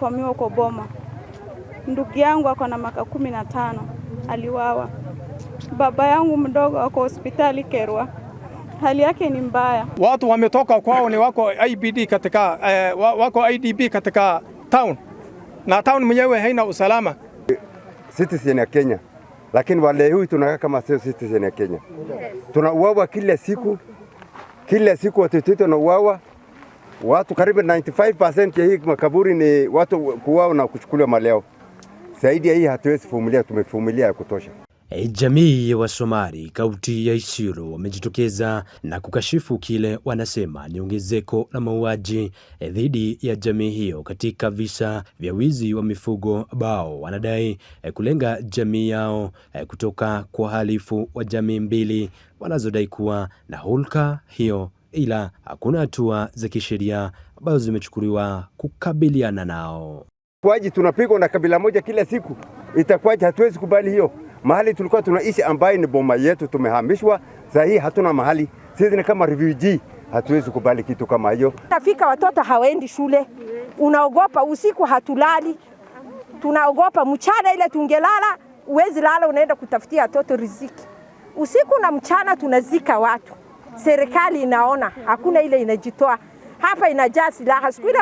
kufamiwa kwa boma. Ndugu yangu ako na miaka 15 aliwawa. Baba yangu mdogo ako hospitali Kerwa. Hali yake ni mbaya. Watu wametoka kwao ni wako IBD katika wako IDB katika town. Na town mwenyewe haina usalama. Citizen ya Kenya. Lakini wale huyu tunakaa kama sio citizen ya Kenya. Tunauawa kila siku. Kila siku watu tunauawa. Watu karibu 95% ya hii makaburi ni watu kuuawa na kuchukuliwa mali yao. Zaidi ya hii hatuwezi vumilia, tumevumilia ya kutosha. Jamii ya Wasomali kaunti ya Isiolo wamejitokeza na kukashifu kile wanasema ni ongezeko la mauaji dhidi ya jamii hiyo katika visa vya wizi wa mifugo ambao wanadai kulenga jamii yao kutoka kwa wahalifu wa jamii mbili wanazodai kuwa na hulka hiyo, ila hakuna hatua za kisheria ambazo zimechukuliwa kukabiliana nao. Kwaji tunapigwa na kabila moja kila siku, itakuwaje? Hatuwezi kubali hiyo. Mahali tulikuwa tunaishi ambaye ni boma yetu tumehamishwa, sasa hii hatuna mahali. Sisi ni kama refugee, hatuwezi kubali kitu kama hiyo. Tafika watoto hawaendi shule. Unaogopa usiku hatulali. Tunaogopa mchana ile tungelala, uwezi lala unaenda kutafutia watoto riziki. Usiku na mchana tunazika watu. Serikali inaona, hakuna ile inajitoa. Hapa inajaa silaha. Siku ile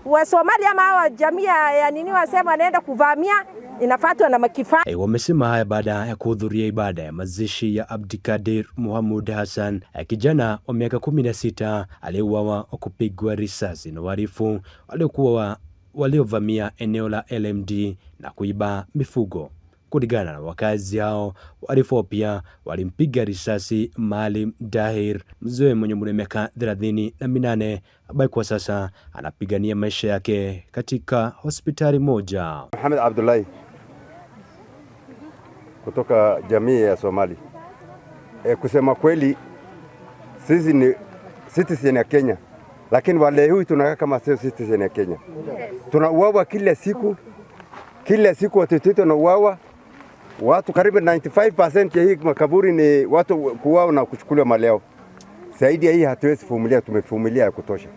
wa Somalia ama jamii ya nini wasema wanaenda kuvamia, inafuatwa na makifa. Wamesema haya baada ya kuhudhuria ibada ya mazishi ya Abdikadir Muhammad Hassan, kijana wa miaka 16 aliyeuawa kwa kupigwa risasi na wahalifu waliovamia eneo la LMD na kuiba mifugo. Kulingana na wakazi hao, wahalifu pia walimpiga risasi Maalim Dahir, mzee mwenye umri wa miaka 38 ambaye kwa sasa anapigania maisha yake katika hospitali moja. Muhammad Abdullahi kutoka jamii ya Somali. Kusema kweli sisi ni citizen ya Kenya, lakini wale huyu tunakaa kama sio citizen ya Kenya. Tunauawa kila siku. Kila siku watu tunauawa. Watu karibu 95% ya hii makaburi ni watu kuuawa na kuchukuliwa mali yao. Zaidi ya hii hatuwezi vumilia, tumevumilia ya kutosha.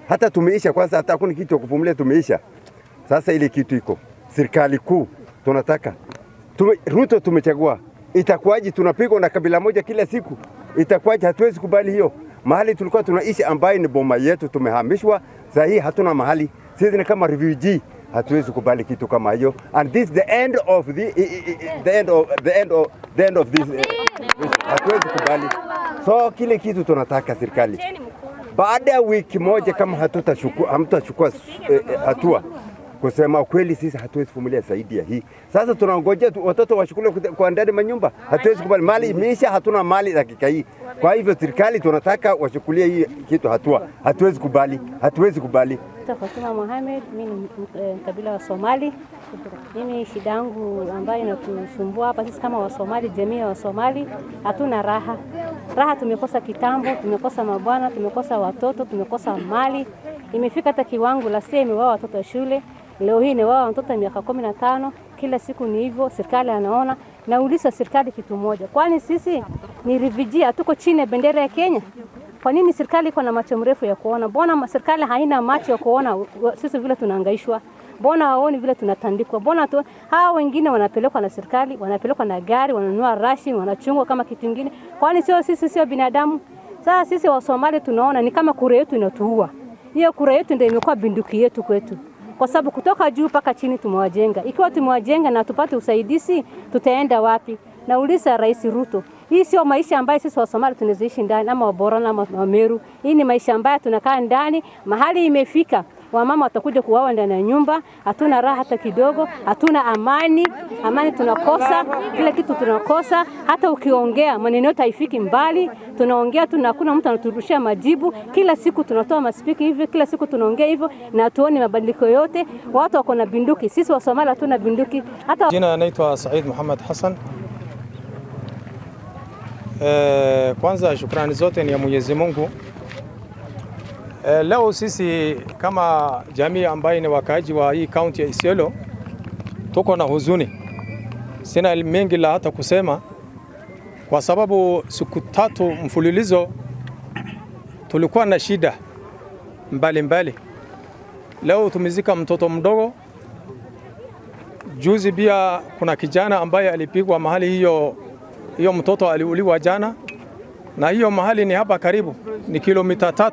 Hata tumeisha kwanza, hata hakuna kitu ya kuvumilia, tumeisha. Sasa ile kitu iko. Serikali kuu tunataka. Ruto tumechagua. Itakuwaje tunapigwa na kabila moja kila siku? Itakuwaje? Hatuwezi kubali hiyo. Mahali tulikuwa tunaishi ambaye ni boma yetu tumehamishwa, sasa hii hatuna mahali. Sisi ni kama refugee. Hatuwezi kubali kitu kama hiyo. And this the end of this. Hatuwezi kubali. So kile kitu tunataka serikali. Baada ya wiki moja kama hamtachukua hatua, kusema kweli sisi hatuwezi vumilia zaidi ya hii. Sasa tunangojea watoto washukule kwa ndani manyumba. Hatuwezi kubali, mali imeisha, hatuna mali dakika hii. Kwa hivyo serikali tunataka washukulie hii kitu hatua. Hatuwezi kubali, hatuwezi kubali. Fatuma Mohamed, mimi ni kabila wa Somali. Mimi shida yangu ambayo inatusumbua hapa sisi kama Wasomali, jamii ya Wasomali, hatuna raha. Raha tumekosa kitambo, tumekosa mabwana, tumekosa watoto, tumekosa mali. Imefika hata kiwango la sema wao watoto wa shule. Leo hii ni wao watoto miaka 15, kila siku ni hivyo, serikali anaona. Nauliza serikali kitu moja. Kwani sisi ni refugee, hatuko chini ya bendera ya Kenya? Kwa nini serikali iko na macho mrefu ya kuona? Mbona serikali haina macho ya kuona sisi vile tunahangaishwa? Mbona haoni vile tunatandikwa? Mbona hawa wengine wanapelekwa na serikali, wanapelekwa na gari, wananunua rashi, wanachungwa kama kitu kingine? Kwani sisi sio binadamu? Sasa sisi wa Somali tunaona ni kama kura yetu inatuua. Hiyo kura yetu ndio imekuwa binduki yetu kwetu. Kwa sababu kutoka juu mpaka chini tumewajenga. Ikiwa tumewajenga na tupate usaidizi, tutaenda wapi? Nauliza Rais Ruto, hii sio maisha ambayo sisi wa Somali tunaziishi ndani ama Waborana ama Wameru. Hii ni maisha ambayo tunakaa ndani, mahali imefika wamama watakuja kuwawa ndani ya nyumba, hatuna raha hata kidogo, hatuna amani, amani tunakosa, kila kitu tunakosa, hata ukiongea maneno yote haifiki mbali, tunaongea tu na hakuna mtu anaturushia majibu, kila siku tunatoa maspiki hivi, kila siku tunaongea hivyo na hatuoni mabadiliko yote, watu wako na binduki, sisi wa Somalia hatuna binduki. Hata jina naitwa Said Muhammad Hassan. Kwanza shukrani zote ni ya Mwenyezi Mungu. Leo sisi kama jamii ambayo ni wakaaji wa hii kaunti ya Isiolo tuko na huzuni. Sina mengi la hata kusema kwa sababu siku 3 mfululizo tulikuwa na shida mbalimbali. Leo tumezika mtoto mdogo. Juzi pia kuna kijana ambaye alipigwa mahali hiyo mtoto aliuliwa jana, na hiyo mahali ni hapa karibu, ni kilomita 3.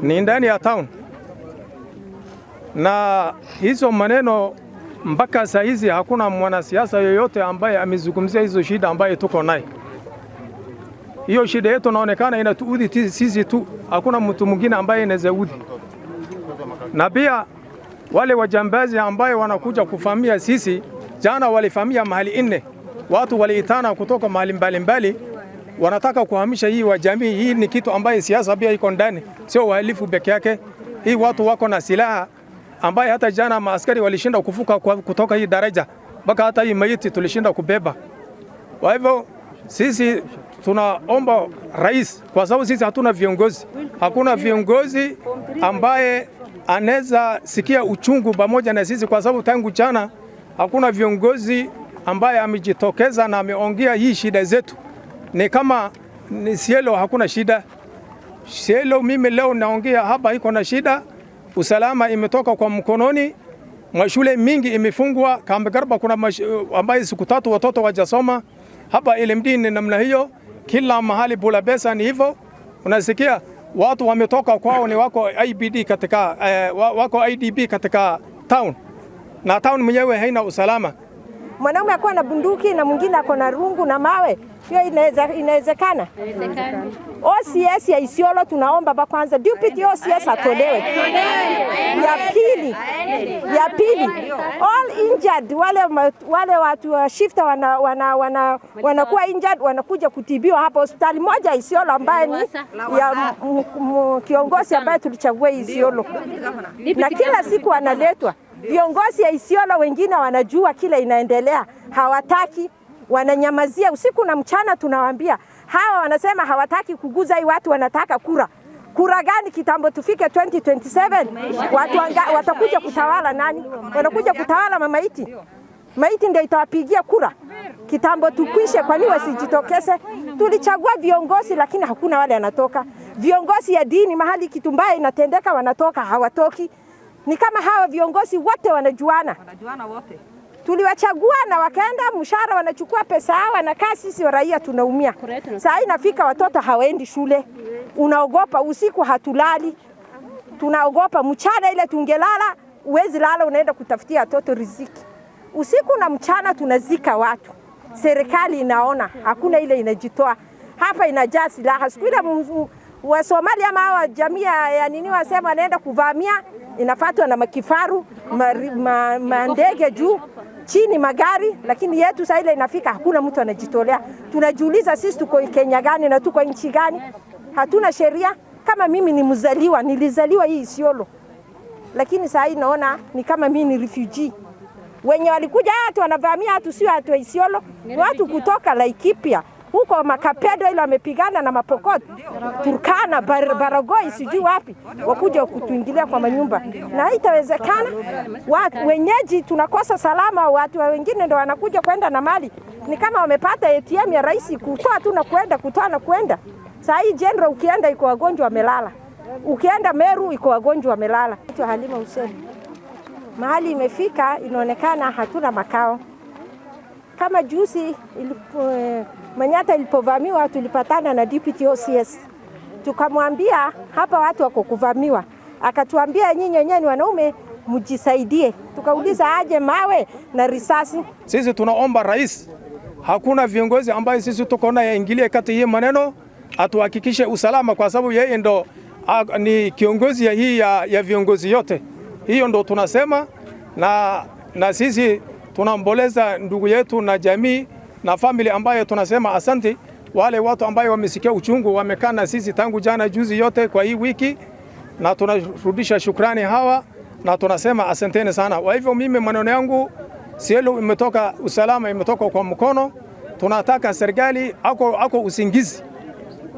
Ni ndani ya town. Na hizo maneno mpaka saa hizi hakuna mwanasiasa yoyote ambaye amezungumzia hizo shida ambaye tuko naye. Hiyo shida yetu inaonekana inatuudhi sisi tu, hakuna mtu mwingine ambaye anazaudhi. Na pia wale wajambazi ambaye wanakuja kufamia sisi, jana walifamia mahali 4. Watu waliitana kutoka mahali mbalimbali, wanataka kuhamisha hii wa jamii. Hii ni kitu ambaye siasa pia iko ndani, sio uhalifu peke yake. Hii watu wako na silaha ambaye hata jana maaskari walishinda kufuka kutoka hii daraja mpaka hata hii maiti tulishinda kubeba. Kwa hivyo sisi tunaomba rais, kwa sababu sisi hatuna viongozi. Hakuna viongozi ambaye anaweza sikia uchungu pamoja na sisi, kwa sababu tangu jana hakuna viongozi ambaye amejitokeza na ameongea hii shida zetu. Ni kama ni Isiolo hakuna shida. Isiolo mimi leo naongea hapa iko na shida. Usalama imetoka kwa mkononi. Mashule mingi imefungwa. Kambegarba kuna ambaye siku 3 watoto wajasoma. Hapa LMD ni namna hiyo. Kila mahali Bulabesa ni hivyo. Unasikia watu wametoka kwao ni wako IBD katika wako IDB katika town. Na town mwenyewe haina usalama. Mwanaume ako na bunduki na mwingine ako na rungu na mawe. Hiyo inawezekana? OCS ya Isiolo tunaomba kwanza deputy OCS atolewe. Ya pili all injured wale watu wa shifter wanakuwa injured wanakuja kutibiwa hapa hospitali moja Isiolo ambaye ni ya kiongozi ambaye tulichagua Isiolo. Na kila siku analetwa. Viongozi ya Isiolo wengine wanajua kile inaendelea, hawataki, wananyamazia usiku na mchana. Tunawaambia hawa wanasema hawataki kuguza hii watu, wanataka kura. Kura gani? Kitambo tufike 2027 watu watakuja kutawala nani? Wanakuja kutawala mamaiti. Maiti ndio itawapigia kura. Kitambo tukwishe, kwani wasijitokeze? Tulichagua viongozi lakini hakuna wale anatoka. Viongozi ya dini mahali kitu mbaya inatendeka wanatoka, hawatoki. Ni kama hawa viongozi wote wanajuana wote. Tuliwachagua na wakaenda mshahara wanachukua pesa hawa wanakaa, sisi raia tunaumia. Saa inafika watoto hawaendi shule. Unaogopa usiku hatulali. Tunaogopa mchana ile tungelala, uwezi lala unaenda kutafutia watoto riziki. Usiku na mchana tunazika watu. Serikali inaona hakuna ile inajitoa. Hapa inajaa silaha. Siku ile wa Somalia ama hawa jamii ya nini wasema wanaenda kuvamia, inafuatwa na makifaru, mandege juu, chini magari, lakini yetu sasa ile inafika hakuna mtu anajitolea. Tunajiuliza sisi tuko Kenya gani na tuko nchi gani? Hatuna sheria. Kama mimi ni mzaliwa, nilizaliwa hii Isiolo. Lakini sasa hii naona ni kama mimi ni refugee. Wenye walikuja watu wanavamia watu sio watu wa Isiolo, watu kutoka Laikipia. Huko Makapedo ile wamepigana na Mapokot, Turkana, Baragoi sijui wapi, wakuja kutuingilia kwa manyumba. Na haitawezekana. Watu wenyeji tunakosa salama, watu wengine ndio wanakuja kwenda na mali. Ni kama wamepata ATM ya rais kutoa tu na kwenda, kutoa na kwenda. Saa hii General ukienda iko wagonjwa wamelala. Ukienda Meru iko wagonjwa wamelala. Halima Hussein. Mahali imefika inaonekana hatuna makao. Kama juzi Manyata ilipovamiwa tulipatana na deputy OCS. Tukamwambia hapa watu wako kuvamiwa. Akatuambia nyinyi wenyewe ni wanaume mjisaidie. Tukauliza aje mawe na risasi. Sisi tunaomba rais, hakuna viongozi ambaye sisi tuko naye aingilie kati hii maneno, atuhakikishe usalama kwa sababu yeye ndo ni kiongozi ya hii ya viongozi yote. Hiyo ndo tunasema na sisi tunamboleza ndugu yetu na jamii na familia ambayo tunasema asante. Wale watu ambayo wamesikia uchungu wamekaa na sisi tangu jana juzi yote kwa hii wiki, na tunarudisha shukrani hawa na tunasema asanteni sana. Kwa hivyo mimi maneno yangu Isiolo imetoka, usalama imetoka kwa mkono. Tunataka serikali ako usingizi.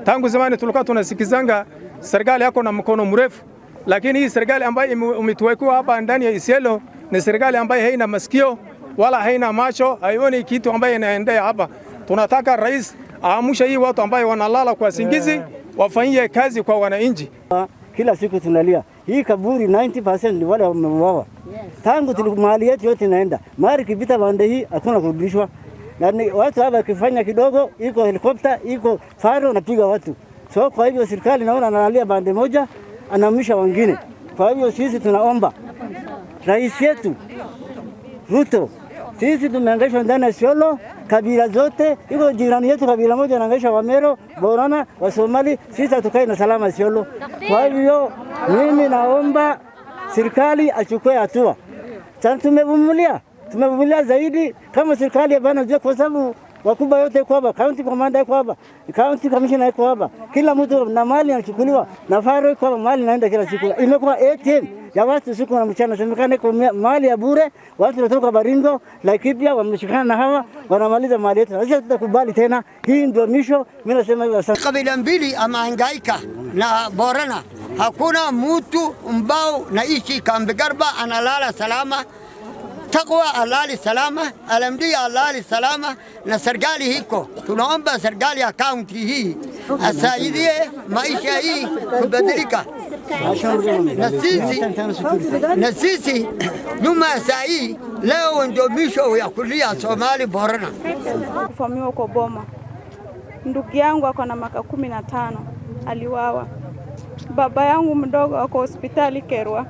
Tangu zamani tulikuwa tunasikizanga serikali yako na mkono mrefu, lakini hii serikali ambayo umetuwekwa hapa ndani ya Isiolo ni serikali ambayo haina masikio wala haina macho, haioni kitu ambayo inaendelea hapa. Tunataka rais aamushe hii watu ambayo wanalala kwa singizi, wafanyie kazi kwa wananchi. Kila siku tunalia hii kaburi 90% ni wale wameuawa. Tangu mali yetu yote inaenda. Mali kipita bande hii hakuna kurudishwa. Na watu hapa kifanya kidogo, iko helikopta, iko faro napiga watu. So kwa hivyo serikali naona analia bande moja, anahamisha wengine. Kwa hivyo sisi tunaomba rais yetu Ruto, sisi tumeangaishwa ndani ya Isiolo, kabila zote, iko jirani yetu kabila moja anaangaisha Wamero, Borana, Wasomali, sisi tukae na salama Isiolo. Kwa hivyo mimi naomba serikali achukue hatua. Sasa tumevumilia zaidi kama serikali bana, kwa sababu wakubwa yote kwa hapa, county commander yuko hapa, county commissioner yuko hapa, kila mtu na mali anachukuliwa, na faro yuko hapa, mali naenda kila siku. Imekuwa ATM ya watu siku na mchana, semekane kwa mali ya bure, watu kutoka Baringo, Laikipia wameshikana na hawa, wanamaliza mali yetu. Sasa tutakubali tena, hii ndio misho. Mimi nasema hivyo sasa. Kabila mbili amehangaika na Borana, hakuna mtu mbao naishi Kambi Garba analala salama. Takwa alali salama, alamdi alali salama, na serikali hiko. Tunaomba serikali ya kaunti hii asaidie maisha hii kubadilika. Na sisi nyuma saa hii leo ndio misho ya kulia Somali Borana. Kufamiwa kwa Boma. Ndugu yangu ako na miaka 15 aliwawa. Baba yangu mdogo ako hospitali Kerwa.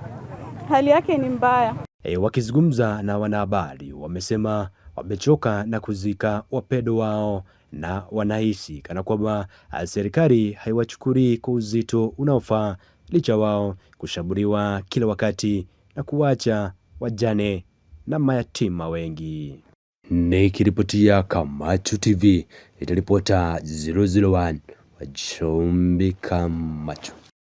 Hali yake ni mbaya. Wakizungumza na wanahabari wamesema wamechoka na kuzika wapendwa wao na wanahisi kana kwamba serikali haiwachukui kwa uzito unaofaa, licha wao kushambuliwa kila wakati na kuwacha wajane na mayatima wengi. Nikiripotia Kamacho TV, itaripota 001 wa Chumbi Kamacho.